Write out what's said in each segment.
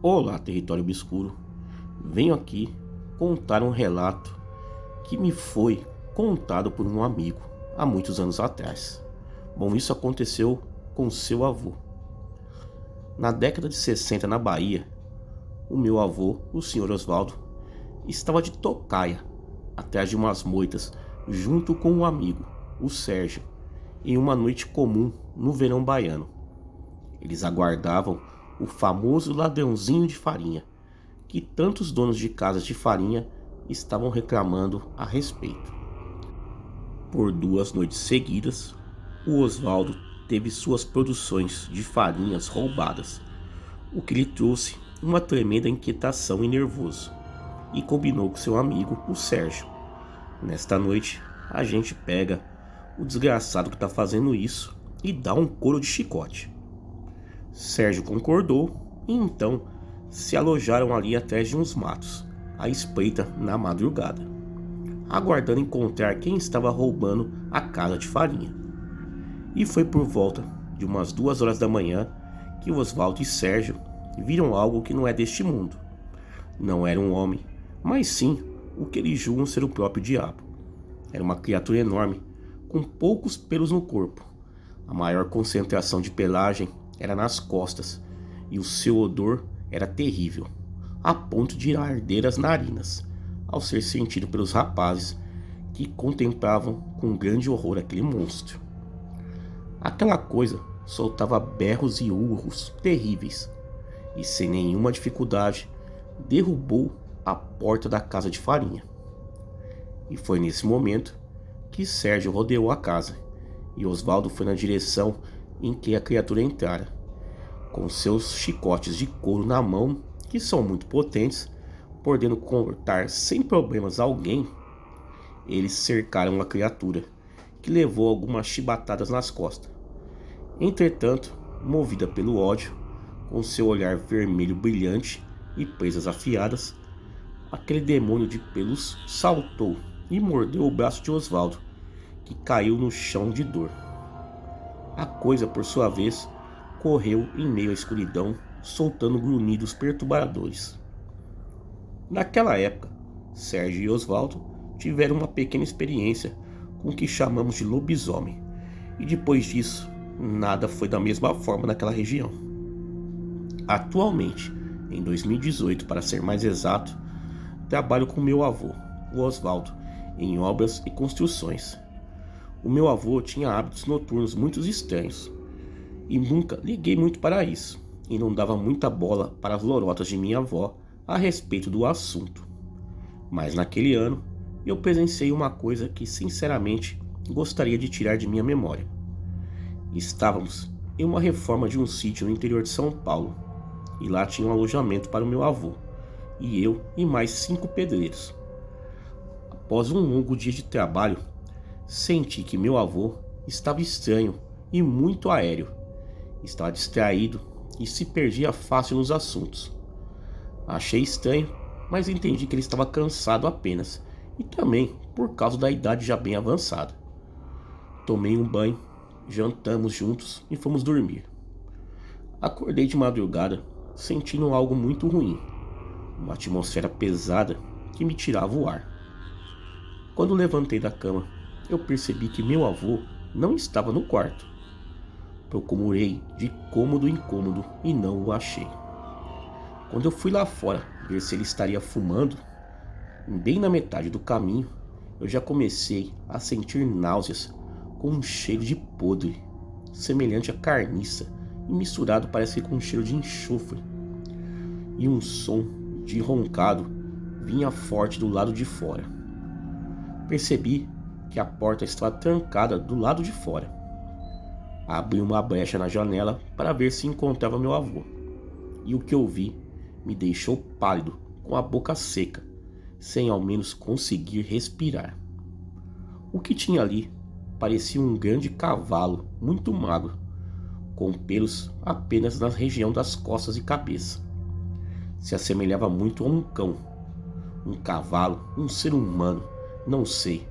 Olá, território obscuro. Venho aqui contar um relato que me foi contado por um amigo há muitos anos atrás. Bom, isso aconteceu com seu avô. Na década de 60, na Bahia, o meu avô, o senhor Osvaldo, estava de tocaia atrás de umas moitas junto com um amigo, o Sérgio, em uma noite comum no verão baiano. Eles aguardavam o famoso ladrãozinho de farinha, que tantos donos de casas de farinha estavam reclamando a respeito. Por 2 noites seguidas, o Osvaldo teve suas produções de farinhas roubadas, o que lhe trouxe uma tremenda inquietação e nervoso, e combinou com seu amigo, o Sérgio. Nesta noite, a gente pega o desgraçado que está fazendo isso e dá um couro de chicote. Sérgio concordou e então se alojaram ali atrás de uns matos, à espreita na madrugada, aguardando encontrar quem estava roubando a casa de farinha. E foi por volta de umas 2 horas da manhã que Osvaldo e Sérgio viram algo que não é deste mundo. Não era um homem, mas sim o que eles julgam ser o próprio diabo. Era uma criatura enorme, com poucos pelos no corpo. A maior concentração de pelagem era nas costas, e o seu odor era terrível, a ponto de arder as narinas, ao ser sentido pelos rapazes que contemplavam com grande horror aquele monstro. Aquela coisa soltava berros e urros terríveis, e sem nenhuma dificuldade derrubou a porta da casa de farinha. E foi nesse momento que Sérgio rodeou a casa, e Osvaldo foi na direção em que a criatura entrara. Com seus chicotes de couro na mão, que são muito potentes, podendo cortar sem problemas alguém, eles cercaram a criatura, que levou algumas chibatadas nas costas. Entretanto, movida pelo ódio, com seu olhar vermelho brilhante e presas afiadas, aquele demônio de pelos saltou e mordeu o braço de Osvaldo, que caiu no chão de dor. A coisa, por sua vez, correu em meio à escuridão, soltando grunhidos perturbadores. Naquela época, Sérgio e Osvaldo tiveram uma pequena experiência com o que chamamos de lobisomem, e depois disso, nada foi da mesma forma naquela região. Atualmente, em 2018 para ser mais exato, trabalho com meu avô, o Osvaldo, em obras e construções. O meu avô tinha hábitos noturnos muito estranhos, e nunca liguei muito para isso, e não dava muita bola para as lorotas de minha avó a respeito do assunto. Mas naquele ano, eu presenciei uma coisa que sinceramente gostaria de tirar de minha memória. Estávamos em uma reforma de um sítio no interior de São Paulo, e lá tinha um alojamento para o meu avô, e eu e mais 5 pedreiros. Após um longo dia de trabalho, senti que meu avô estava estranho e muito aéreo. Estava distraído e se perdia fácil nos assuntos. Achei estranho, mas entendi que ele estava cansado apenas, e também por causa da idade já bem avançada. Tomei um banho, jantamos juntos e fomos dormir. Acordei de madrugada, sentindo algo muito ruim, uma atmosfera pesada que me tirava o ar. Quando levantei da cama, eu percebi que meu avô não estava no quarto. Procurei de cômodo em cômodo e não o achei. Quando eu fui lá fora ver se ele estaria fumando, bem na metade do caminho, eu já comecei a sentir náuseas com um cheiro de podre, semelhante a carniça, e misturado parece com um cheiro de enxofre. E um som de roncado vinha forte do lado de fora. Percebi que a porta estava trancada do lado de fora. Abri uma brecha na janela para ver se encontrava meu avô, e o que eu vi me deixou pálido, com a boca seca, sem ao menos conseguir respirar. O que tinha ali parecia um grande cavalo muito magro, com pelos apenas na região das costas e cabeça. Se assemelhava muito a um cão. Um cavalo? Um ser humano? Não sei.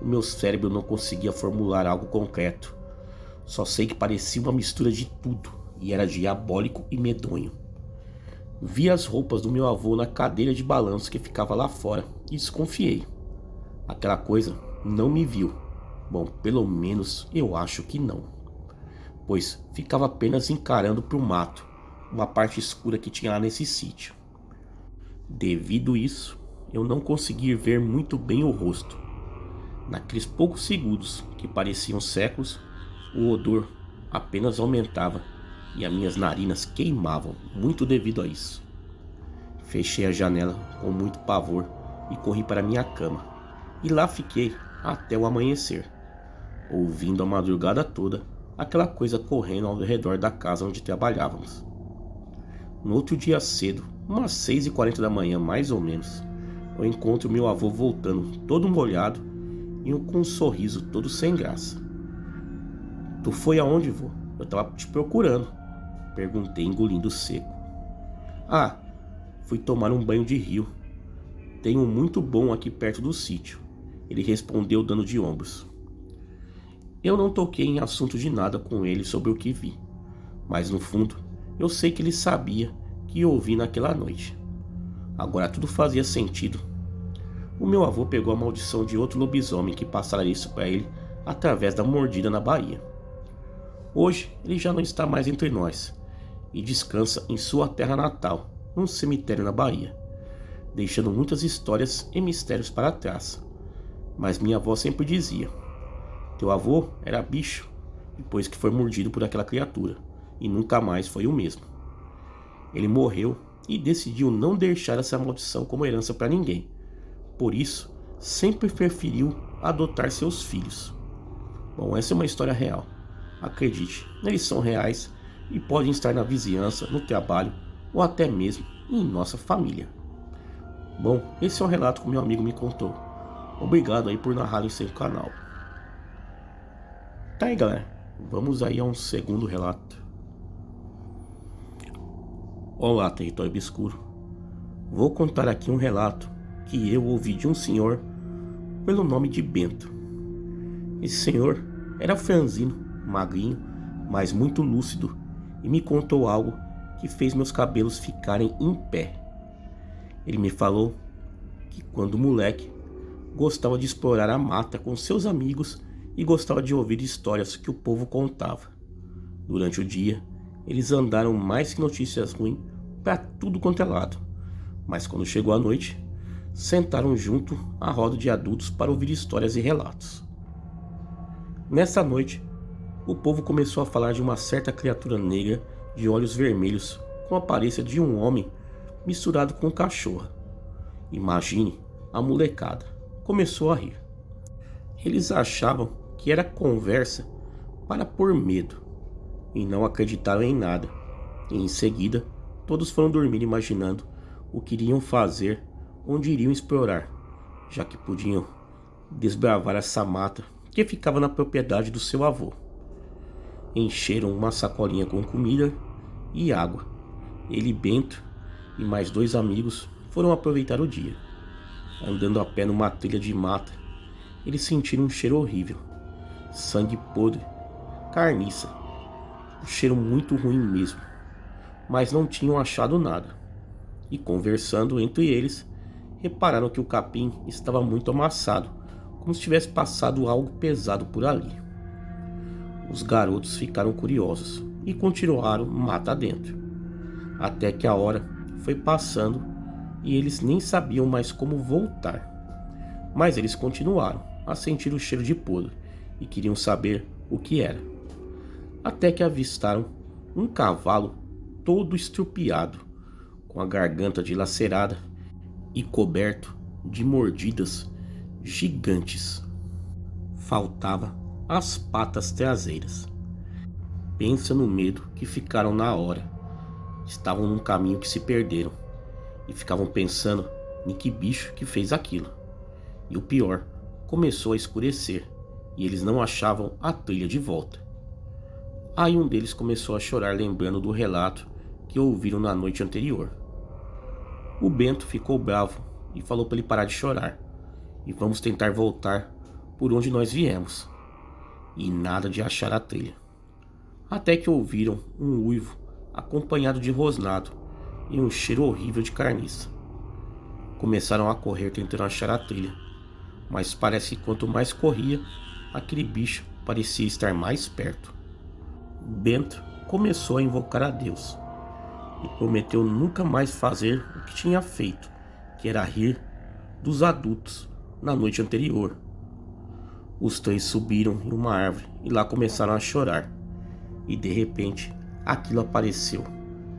O meu cérebro não conseguia formular algo concreto. Só sei que parecia uma mistura de tudo e era diabólico e medonho. Vi as roupas do meu avô na cadeira de balanço que ficava lá fora e desconfiei. Aquela coisa não me viu. Bom, pelo menos eu acho que não, pois ficava apenas encarando para o mato, uma parte escura que tinha lá nesse sítio. Devido a isso, eu não consegui ver muito bem o rosto. Naqueles poucos segundos que pareciam séculos, o odor apenas aumentava e as minhas narinas queimavam muito devido a isso. Fechei a janela com muito pavor e corri para minha cama. E lá fiquei até o amanhecer, ouvindo a madrugada toda aquela coisa correndo ao redor da casa onde trabalhávamos. No outro dia cedo, umas 6h40 da manhã mais ou menos, eu encontro meu avô voltando todo molhado e com um sorriso todo sem graça. Tu foi aonde, vô? Eu tava te procurando, perguntei engolindo seco. Ah, fui tomar um banho de rio. Tem um muito bom aqui perto do sítio, ele respondeu dando de ombros. Eu não toquei em assunto de nada com ele sobre o que vi, mas no fundo eu sei que ele sabia que eu ouvi naquela noite. Agora tudo fazia sentido. O meu avô pegou a maldição de outro lobisomem que passara isso para ele através da mordida na Bahia. Hoje ele já não está mais entre nós e descansa em sua terra natal, num cemitério na Bahia, deixando muitas histórias e mistérios para trás. Mas minha avó sempre dizia: teu avô era bicho depois que foi mordido por aquela criatura e nunca mais foi o mesmo. Ele morreu e decidiu não deixar essa maldição como herança para ninguém. Por isso, sempre preferiu adotar seus filhos. Bom, essa é uma história real. Acredite, eles são reais e podem estar na vizinhança, no trabalho ou até mesmo em nossa família. Bom, esse é o relato que meu amigo me contou. Obrigado aí por narrar em seu canal. Tá aí, galera, vamos aí a um segundo relato. Olá, Território Obscuro. Vou contar aqui um relato que eu ouvi de um senhor pelo nome de Bento. Esse senhor era franzino, magrinho, mas muito lúcido e me contou algo que fez meus cabelos ficarem em pé. Ele me falou que quando moleque gostava de explorar a mata com seus amigos e gostava de ouvir histórias que o povo contava. Durante o dia, eles andaram mais que notícias ruins para tudo quanto é lado, mas quando chegou a noite, sentaram junto à roda de adultos para ouvir histórias e relatos. Nessa noite, o povo começou a falar de uma certa criatura negra de olhos vermelhos com a aparência de um homem misturado com cachorro. Imagine, a molecada começou a rir. Eles achavam que era conversa para pôr medo e não acreditaram em nada. E em seguida, todos foram dormir imaginando o que iriam fazer, onde iriam explorar, já que podiam desbravar essa mata que ficava na propriedade do seu avô. Encheram uma sacolinha com comida e água. Ele, Bento e mais 2 amigos foram aproveitar o dia. Andando a pé numa trilha de mata, eles sentiram um cheiro horrível. Sangue podre, carniça. Um cheiro muito ruim mesmo. Mas não tinham achado nada. E conversando entre eles, repararam que o capim estava muito amassado, como se tivesse passado algo pesado por ali. Os garotos ficaram curiosos e continuaram mata dentro, até que a hora foi passando e eles nem sabiam mais como voltar. Mas eles continuaram a sentir o cheiro de podre e queriam saber o que era. Até que avistaram um cavalo todo estrupiado, com a garganta dilacerada e coberto de mordidas gigantes. Faltava as patas traseiras. Pensa no medo que ficaram na hora. Estavam num caminho que se perderam e ficavam pensando em que bicho que fez aquilo. E o pior, começou a escurecer e eles não achavam a trilha de volta. Aí um deles começou a chorar lembrando do relato que ouviram na noite anterior. O Bento ficou bravo e falou para ele parar de chorar e vamos tentar voltar por onde nós viemos. E nada de achar a trilha. Até que ouviram um uivo acompanhado de rosnado e um cheiro horrível de carniça. Começaram a correr tentando achar a trilha, mas parece que quanto mais corria, aquele bicho parecia estar mais perto. Bento começou a invocar a Deus e prometeu nunca mais fazer o que tinha feito, que era rir dos adultos na noite anterior. Os três subiram em uma árvore e lá começaram a chorar. E de repente, aquilo apareceu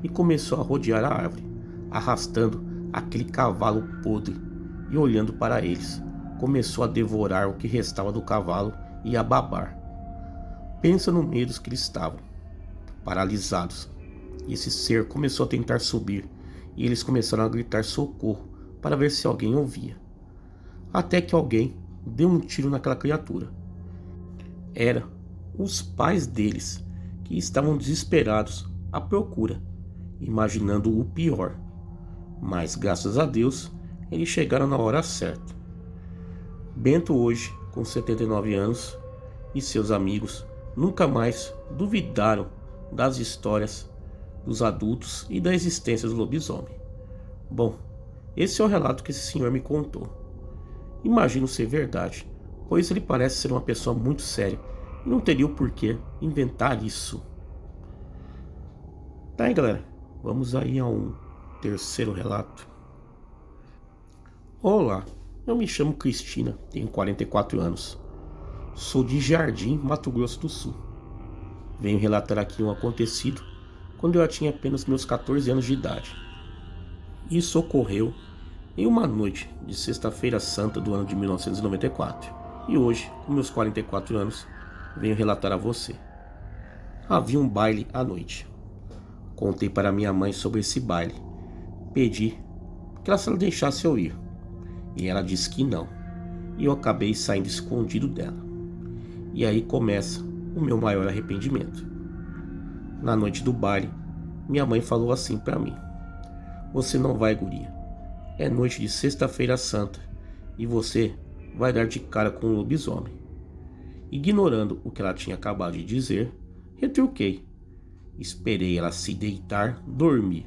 e começou a rodear a árvore, arrastando aquele cavalo podre e olhando para eles. Começou a devorar o que restava do cavalo e a babar. Pensa no medo que eles estavam, paralisados. E esse ser começou a tentar subir e eles começaram a gritar socorro para ver se alguém ouvia. Até que alguém deu um tiro naquela criatura. Era os pais deles, que estavam desesperados à procura, imaginando o pior. Mas graças a Deus, eles chegaram na hora certa. Bento hoje, com 79 anos, e seus amigos nunca mais duvidaram das histórias dos adultos e da existência do lobisomem. Bom, esse é o relato que esse senhor me contou. Imagino ser verdade, pois ele parece ser uma pessoa muito séria e não teria o porquê inventar isso. Tá aí, galera, vamos aí a um terceiro relato. Olá, eu me chamo Cristina, tenho 44 anos. Sou de Jardim, Mato Grosso do Sul. Venho relatar aqui um acontecido quando eu tinha apenas meus 14 anos de idade. Isso ocorreu em uma noite de sexta-feira santa do ano de 1994. E hoje, com meus 44 anos, venho relatar a você. Havia um baile à noite. Contei para minha mãe sobre esse baile. Pedi que ela deixasse eu ir. E ela disse que não. E eu acabei saindo escondido dela. E aí começa o meu maior arrependimento. Na noite do baile, minha mãe falou assim para mim: "Você não vai, guria. É noite de sexta-feira santa e você vai dar de cara com um lobisomem." Ignorando o que ela tinha acabado de dizer, retruquei. Esperei ela se deitar, dormir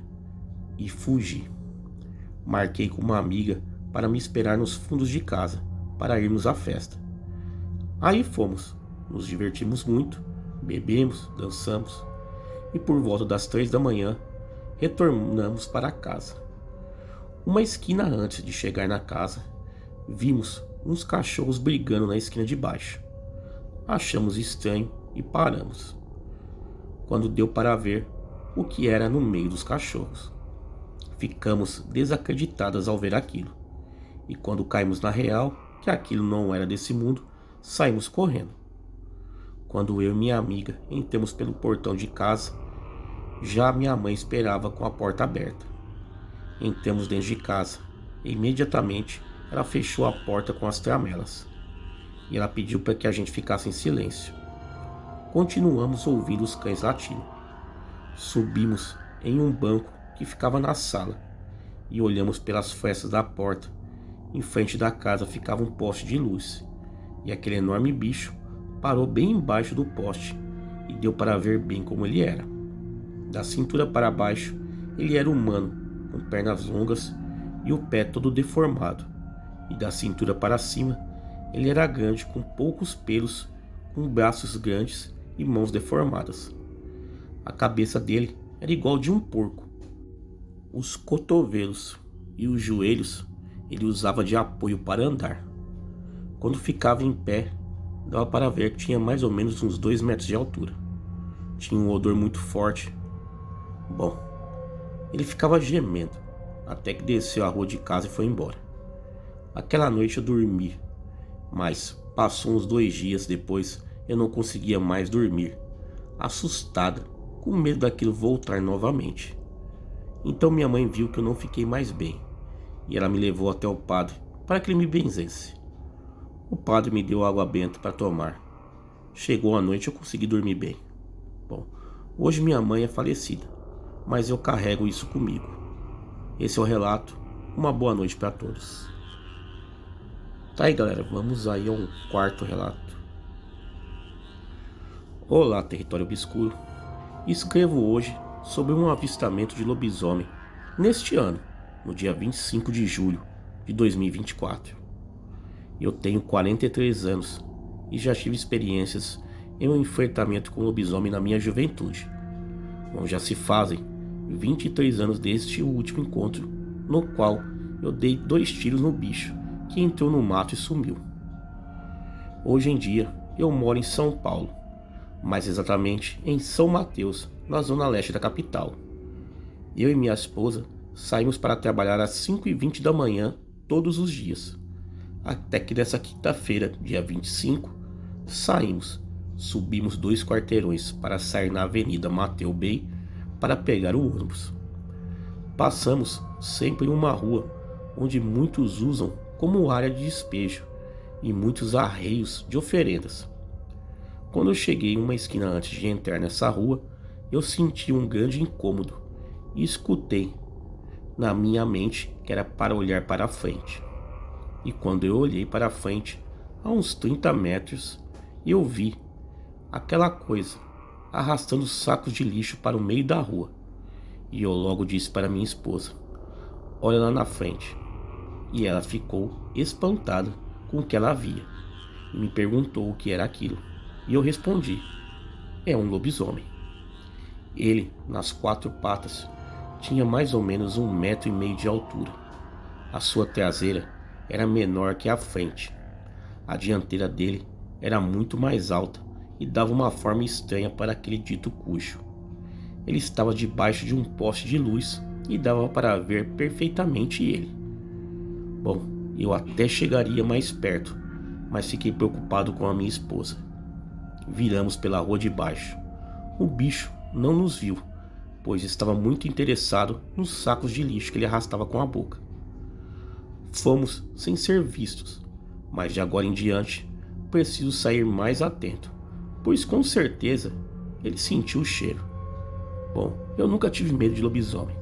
e fugi. Marquei com uma amiga para me esperar nos fundos de casa para irmos à festa. Aí fomos, nos divertimos muito, bebemos, dançamos e por volta das 3 da manhã retornamos para casa. Uma esquina antes de chegar na casa, vimos uns cachorros brigando na esquina de baixo. Achamos estranho e paramos. Quando deu para ver o que era no meio dos cachorros, ficamos desacreditadas ao ver aquilo. E quando caímos na real que aquilo não era desse mundo, saímos correndo. Quando eu e minha amiga entramos pelo portão de casa, já minha mãe esperava com a porta aberta. Entramos dentro de casa e imediatamente ela fechou a porta com as tramelas. E ela pediu para que a gente ficasse em silêncio. Continuamos ouvindo os cães latindo. Subimos em um banco que ficava na sala e olhamos pelas frestas da porta. Em frente da casa ficava um poste de luz e aquele enorme bicho parou bem embaixo do poste e deu para ver bem como ele era. Da cintura para baixo, ele era humano, com pernas longas e o pé todo deformado, e da cintura para cima, ele era grande, com poucos pelos, com braços grandes e mãos deformadas. A cabeça dele era igual de um porco. Os cotovelos e os joelhos ele usava de apoio para andar. Quando ficava em pé, dava para ver que tinha mais ou menos uns 2 metros de altura. Tinha um odor muito forte. Bom, ele ficava gemendo, até que desceu a rua de casa e foi embora. Aquela noite eu dormi, mas passou uns 2 dias depois eu não conseguia mais dormir, assustada, com medo daquilo voltar novamente. Então minha mãe viu que eu não fiquei mais bem, e ela me levou até o padre para que ele me benzesse. O padre me deu água benta para tomar. Chegou a noite e eu consegui dormir bem. Bom, hoje minha mãe é falecida, mas eu carrego isso comigo. Esse é o relato uma boa noite para todos. Tá aí, galera, vamos aí a um quarto relato. Olá, território obscuro. Escrevo hoje sobre um avistamento de lobisomem neste ano, no dia 25 de julho de 2024. Eu tenho 43 anos e já tive experiências em um enfrentamento com lobisomem na minha juventude. Bom, já se fazem 23 anos deste último encontro, no qual eu dei 2 tiros no bicho que entrou no mato e sumiu. Hoje em dia eu moro em São Paulo, mais exatamente em São Mateus, na zona leste da capital. Eu e minha esposa saímos para trabalhar às 5h20 da manhã todos os dias. Até que nessa quinta-feira, dia 25, saímos, subimos 2 quarteirões para sair na Avenida Mateu Bey para pegar o ônibus. Passamos sempre em uma rua onde muitos usam como área de despejo e muitos arreios de oferendas. Quando eu cheguei em uma esquina antes de entrar nessa rua, eu senti um grande incômodo e escutei na minha mente que era para olhar para a frente. E quando eu olhei para a frente, a uns 30 metros, eu vi aquela coisa arrastando sacos de lixo para o meio da rua. E eu logo disse para minha esposa: olha lá na frente. E ela ficou espantada com o que ela via e me perguntou o que era aquilo. E eu respondi: é um lobisomem. Ele, nas 4 patas, tinha mais ou menos 1,5 metro de altura. A sua traseira era menor que a frente. A dianteira dele era muito mais alta e dava uma forma estranha para aquele dito cujo. Ele estava debaixo de um poste de luz e dava para ver perfeitamente ele. Bom, eu até chegaria mais perto, mas fiquei preocupado com a minha esposa. Viramos pela rua de baixo. O bicho não nos viu, pois estava muito interessado nos sacos de lixo que ele arrastava com a boca. Fomos sem ser vistos, mas de agora em diante preciso sair mais atento, pois com certeza ele sentiu o cheiro. Bom, eu nunca tive medo de lobisomem,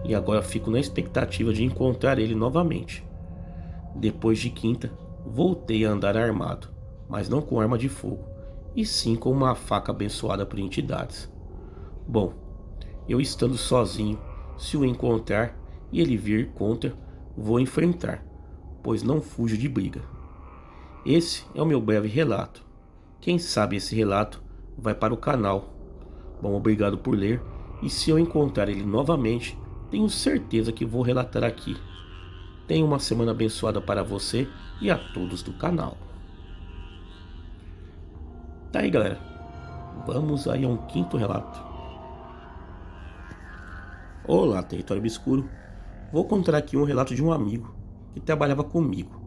e agora fico na expectativa de encontrar ele novamente. Depois de quinta, voltei a andar armado, mas não com arma de fogo, e sim com uma faca abençoada por entidades. Bom, eu estando sozinho, se o encontrar e ele vir contra, vou enfrentar, pois não fujo de briga. Esse é o meu breve relato. Quem sabe esse relato vai para o canal. Bom, obrigado por ler, e se eu encontrar ele novamente, tenho certeza que vou relatar aqui. Tenha uma semana abençoada para você e a todos do canal. Tá aí, galera, vamos aí a um quinto relato. Olá, território obscuro. Vou contar aqui um relato de um amigo que trabalhava comigo.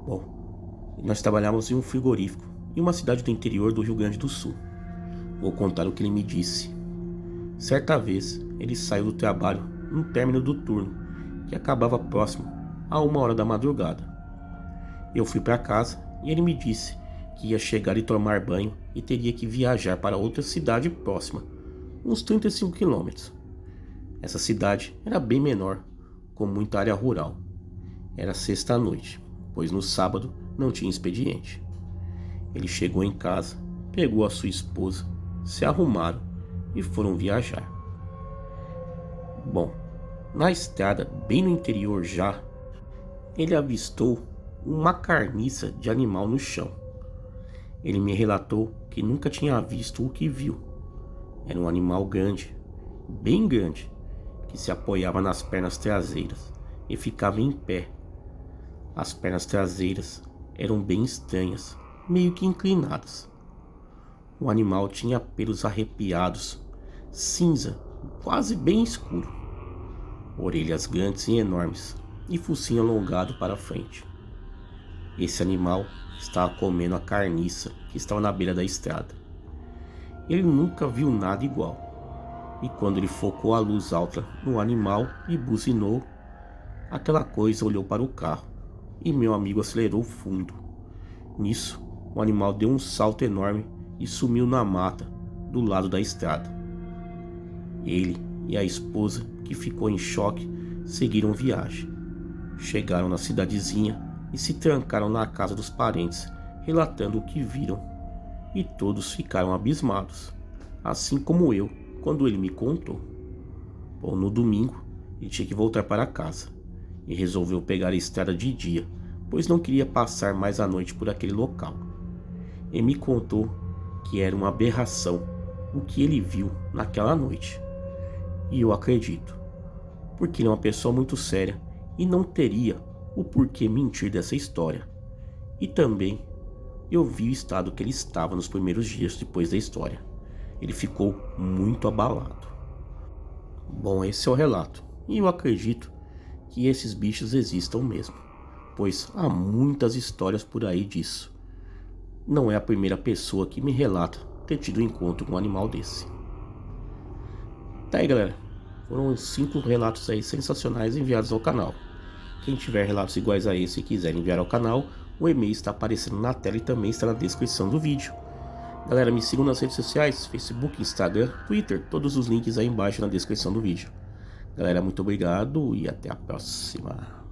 Bom, nós trabalhávamos em um frigorífico em uma cidade do interior do Rio Grande do Sul. Vou contar o que ele me disse. Certa vez, ele saiu do trabalho no término do turno, que acabava próximo a 1h da madrugada. Eu fui para casa e ele me disse que ia chegar e tomar banho e teria que viajar para outra cidade próxima, uns 35 quilômetros. Essa cidade era bem menor, com muita área rural. Era sexta-noite, pois no sábado não tinha expediente. Ele chegou em casa, pegou a sua esposa, se arrumaram e foram viajar. Bom, na estrada, bem no interior já, ele avistou uma carniça de animal no chão. Ele me relatou que nunca tinha visto o que viu. Era um animal grande, bem grande, que se apoiava nas pernas traseiras e ficava em pé. As pernas traseiras eram bem estranhas, meio que inclinadas. O animal tinha pelos arrepiados, cinza, quase bem escuro, orelhas grandes e enormes e focinho alongado para frente. Esse animal estava comendo a carniça que estava na beira da estrada. Ele nunca viu nada igual. E quando ele focou a luz alta no animal e buzinou, aquela coisa olhou para o carro e meu amigo acelerou fundo. Nisso, o animal deu um salto enorme e sumiu na mata do lado da estrada. Ele e a esposa, que ficou em choque, seguiram viagem. Chegaram na cidadezinha e se trancaram na casa dos parentes, relatando o que viram. E todos ficaram abismados, assim como eu, quando ele me contou. Bom, no domingo, ele tinha que voltar para casa e resolveu pegar a estrada de dia, pois não queria passar mais a noite por aquele local. Ele me contou que era uma aberração o que ele viu naquela noite. E eu acredito, porque ele é uma pessoa muito séria e não teria o porquê mentir dessa história. E também eu vi o estado que ele estava nos primeiros dias depois da história. Ele ficou muito abalado. Bom, esse é o relato, e eu acredito que esses bichos existam mesmo, pois há muitas histórias por aí disso. Não é a primeira pessoa que me relata ter tido um encontro com um animal desse. Tá aí, galera, foram 5 relatos aí sensacionais enviados ao canal. Quem tiver relatos iguais a esse e quiser enviar ao canal, o e-mail está aparecendo na tela e também está na descrição do vídeo. Galera, me sigam nas redes sociais, Facebook, Instagram, Twitter, todos os links aí embaixo na descrição do vídeo. Galera, muito obrigado e até a próxima.